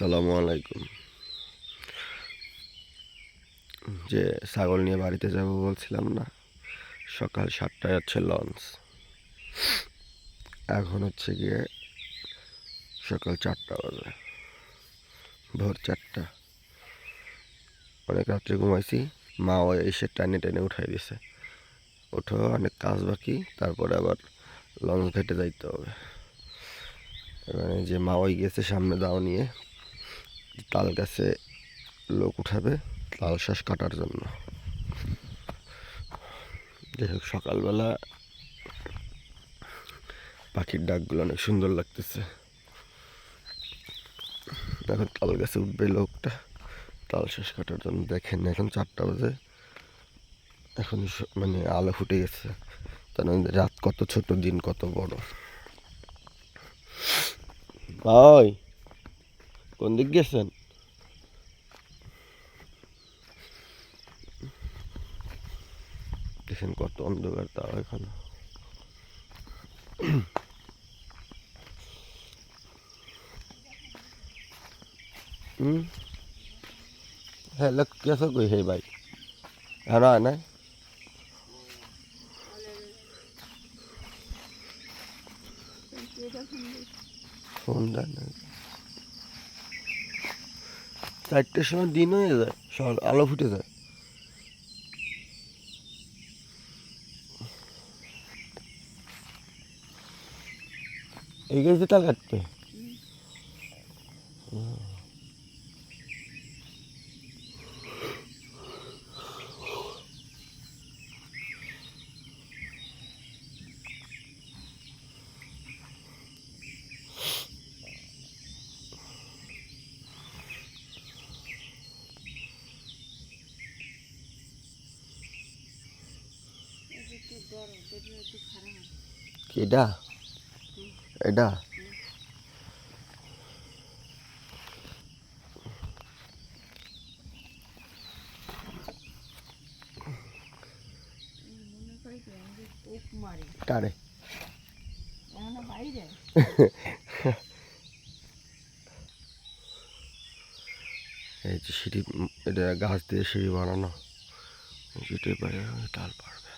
আসসালামু আলাইকুম। যে ছাগল নিয়ে বাড়িতে যাব বলছিলাম না, সকাল 7টায় হচ্ছে লঞ্চ। এখন হচ্ছে গিয়ে সকাল 4টা বাজে, ভোর 4টা। অনেক রাত্রে ঘুমাইছি, মাও এসে টেনে টেনে উঠাই দিছে, ওঠো অনেক কাজ বাকি, তারপরে আবার লঞ্চ ঘাটে যাইতে হবে। এবারে যে মাওয়াই গেছে সামনে দাও নিয়ে, তাল গাছে লোক উঠাবে তাল শ্বাস কাটার জন্য। যাই হোক, সকালবেলা পাখির ডাকগুলো অনেক সুন্দর লাগতেছে। এখন তাল গাছে উঠবে লোকটা তাল শ্বাস কাটার জন্য। দেখেন এখন 4টা বাজে, এখন মানে আলো ফুটে গেছে, তার রাত কত ছোট, দিন কত বড়। ভাই কোন দিক গেছেন? দেখেন কত অন্ধকার, তাও এখন হ্যাঁ লোক কেসো কই হে ভাই, হ্যাঁ না না ফোন দেন। 4টের সময় দিন হয়ে যায়, সকাল আলো ফুটে যায়। এই গেছে তাল কাটতে। এটা এটা কারে এই যে সিঁড়ি, এটা গাছ দিয়ে সিঁড়ি বানানো, যেটাই পারে তাল পারবে।